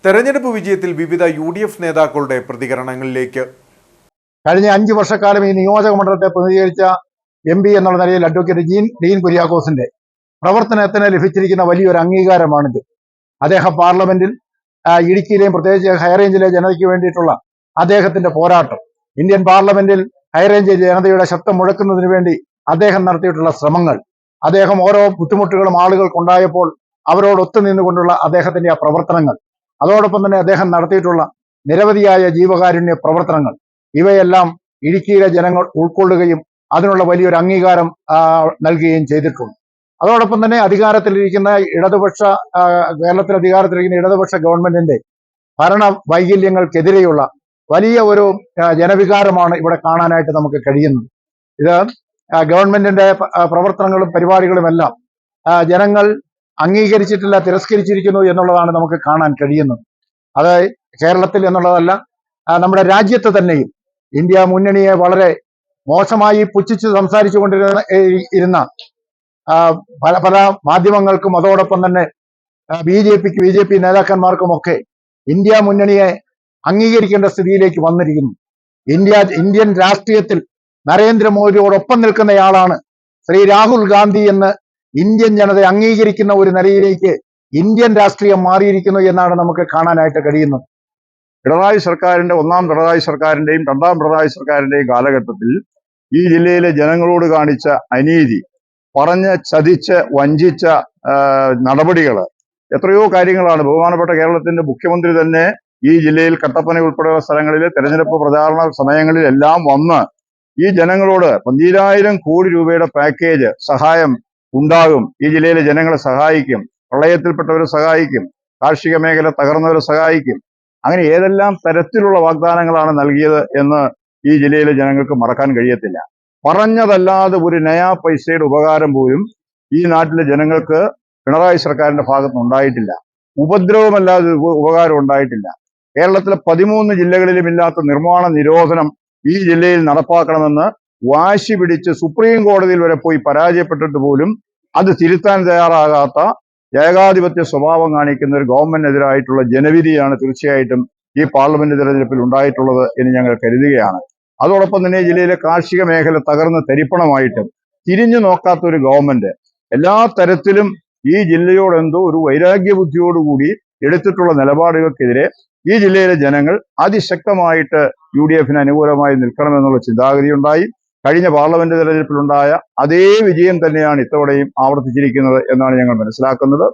തെരഞ്ഞെടുപ്പ് വിജയത്തിൽ വിവിധ UDF നേതാക്കളുടെ പ്രതികരണങ്ങളിലേക്ക്. കഴിഞ്ഞ 5 വർഷക്കാലം ഈ നിയോജക മണ്ഡലത്തെ പ്രതിനിധീകരിച്ച MP എന്നുള്ള നിലയിൽ അഡ്വക്കേറ്റ് ഡീൻ കുര്യാക്കോസിന്റെ പ്രവർത്തനത്തിന് ലഭിച്ചിരിക്കുന്ന വലിയൊരു അംഗീകാരമാണിത്. അദ്ദേഹം പാർലമെന്റിൽ ഇടുക്കിയിലെയും പ്രത്യേകിച്ച് ഹൈറേഞ്ചിലെ ജനതയ്ക്ക് വേണ്ടിയിട്ടുള്ള അദ്ദേഹത്തിന്റെ പോരാട്ടം, ഇന്ത്യൻ പാർലമെന്റിൽ ഹൈറേഞ്ച് ജനതയുടെ ശബ്ദം മുഴക്കുന്നതിന് വേണ്ടി അദ്ദേഹം നടത്തിയിട്ടുള്ള ശ്രമങ്ങൾ, അദ്ദേഹം ഓരോ ബുദ്ധിമുട്ടുകളും ആളുകൾക്കുണ്ടായപ്പോൾ അവരോട് ഒത്തുനിന്നുകൊണ്ടുള്ള അദ്ദേഹത്തിന്റെ ആ പ്രവർത്തനങ്ങൾ, അതോടൊപ്പം തന്നെ അദ്ദേഹം നടത്തിയിട്ടുള്ള നിരവധിയായ ജീവകാരുണ്യ പ്രവർത്തനങ്ങൾ, ഇവയെല്ലാം ഇടുക്കിയിലെ ജനങ്ങൾ ഉൾക്കൊള്ളുകയും അതിനുള്ള വലിയൊരു അംഗീകാരം നൽകുകയും ചെയ്തിട്ടുണ്ട്. അതോടൊപ്പം തന്നെ അധികാരത്തിലിരിക്കുന്ന കേരളത്തിൽ അധികാരത്തിലിരിക്കുന്ന ഇടതുപക്ഷ ഗവൺമെന്റിന്റെ ഭരണ വൈകല്യങ്ങൾക്കെതിരെയുള്ള വലിയ ഒരു ജനവികാരമാണ് ഇവിടെ കാണാനായിട്ട് നമുക്ക് കഴിയുന്നത്. ഇത് ഗവൺമെന്റിന്റെ പ്രവർത്തനങ്ങളും പരിപാടികളുമെല്ലാം ജനങ്ങൾ അംഗീകരിച്ചിട്ടില്ല, തിരസ്കരിച്ചിരിക്കുന്നു എന്നുള്ളതാണ് നമുക്ക് കാണാൻ കഴിയുന്നത്. അത് കേരളത്തിൽ എന്നുള്ളതല്ല, നമ്മുടെ രാജ്യത്ത് തന്നെയും ഇന്ത്യ മുന്നണിയെ വളരെ മോശമായി പുച്ഛിച്ച് സംസാരിച്ചു കൊണ്ടിരുന്ന പല മാധ്യമങ്ങൾക്കും അതോടൊപ്പം തന്നെ BJP നേതാക്കന്മാർക്കുമൊക്കെ ഇന്ത്യ മുന്നണിയെ അംഗീകരിക്കേണ്ട സ്ഥിതിയിലേക്ക് വന്നിരിക്കുന്നു. ഇന്ത്യൻ രാഷ്ട്രീയത്തിൽ നരേന്ദ്രമോദിയോടൊപ്പം നിൽക്കുന്നയാളാണ് ശ്രീ രാഹുൽ ഗാന്ധി എന്ന് ഇന്ത്യൻ ജനത അംഗീകരിക്കുന്ന ഒരു നിലയിലേക്ക് ഇന്ത്യൻ രാഷ്ട്രീയം മാറിയിരിക്കുന്നു എന്നാണ് നമുക്ക് കാണാനായിട്ട് കഴിയുന്നത്. പിണറായി സർക്കാരിന്റെ ഒന്നാം പിണറായി സർക്കാരിന്റെയും രണ്ടാം പിണറായി സർക്കാരിന്റെയും കാലഘട്ടത്തിൽ ഈ ജില്ലയിലെ ജനങ്ങളോട് കാണിച്ച അനീതി, പറഞ്ഞ് ചതിച്ച് വഞ്ചിച്ച നടപടികൾ, എത്രയോ കാര്യങ്ങളാണ് ബഹുമാനപ്പെട്ട കേരളത്തിന്റെ മുഖ്യമന്ത്രി തന്നെ ഈ ജില്ലയിൽ കട്ടപ്പന ഉൾപ്പെടെയുള്ള സ്ഥലങ്ങളിൽ തെരഞ്ഞെടുപ്പ് പ്രചാരണ സമയങ്ങളിലെല്ലാം വന്ന് ഈ ജനങ്ങളോട് 12,000 കോടി രൂപയുടെ പാക്കേജ് സഹായം ഉണ്ടാകും, ഈ ജില്ലയിലെ ജനങ്ങളെ സഹായിക്കും, പ്രളയത്തിൽപ്പെട്ടവരെ സഹായിക്കും, കാർഷിക മേഖല തകർന്നവരെ സഹായിക്കും, അങ്ങനെ ഏതെല്ലാം തരത്തിലുള്ള വാഗ്ദാനങ്ങളാണ് നൽകിയത് എന്ന് ഈ ജില്ലയിലെ ജനങ്ങൾക്ക് മറക്കാൻ കഴിയത്തില്ല. പറഞ്ഞതല്ലാതെ ഒരു നയാ പൈസയുടെ ഉപകാരം പോലും ഈ നാട്ടിലെ ജനങ്ങൾക്ക് പിണറായി സർക്കാരിന്റെ ഭാഗത്തുനിന്ന് ഉണ്ടായിട്ടില്ല. ഉപദ്രവമല്ലാതെ ഉപകാരം ഉണ്ടായിട്ടില്ല. കേരളത്തിലെ 13 ജില്ലകളിലും ഇല്ലാത്ത നിർമ്മാണ നിരോധനം ഈ ജില്ലയിൽ നടപ്പാക്കണമെന്ന് വാശി പിടിച്ച് സുപ്രീം കോടതിയിൽ വരെ പോയി പരാജയപ്പെട്ടിട്ട് പോലും അത് തിരുത്താൻ തയ്യാറാകാത്ത ഏകാധിപത്യ സ്വഭാവം കാണിക്കുന്ന ഒരു ഗവൺമെന്റിനെതിരായിട്ടുള്ള ജനവിധിയാണ് തീർച്ചയായിട്ടും ഈ പാർലമെന്റ് തെരഞ്ഞെടുപ്പിൽ ഉണ്ടായിട്ടുള്ളത് എന്ന് ഞങ്ങൾ കരുതുകയാണ്. അതോടൊപ്പം തന്നെ ജില്ലയിലെ കാർഷിക മേഖല തകർന്ന് തരിപ്പണമായിട്ടും തിരിഞ്ഞു നോക്കാത്ത ഒരു ഗവൺമെന്റ് എല്ലാ തരത്തിലും ഈ ജില്ലയോട് എന്തോ ഒരു വൈരാഗ്യ ബുദ്ധിയോടുകൂടി എടുത്തിട്ടുള്ള നിലപാടുകൾക്കെതിരെ ഈ ജില്ലയിലെ ജനങ്ങൾ അതിശക്തമായിട്ട് UDFന് അനുകൂലമായി നിൽക്കണമെന്നുള്ള ചിന്താഗതി ഉണ്ടായി. കഴിഞ്ഞ പാർലമെന്റ് തെരഞ്ഞെടുപ്പിലുണ്ടായ അതേ വിജയം തന്നെയാണ് ഇത്തവണയും ആവർത്തിച്ചിരിക്കുന്നത് എന്നാണ് ഞങ്ങൾ മനസ്സിലാക്കുന്നത്.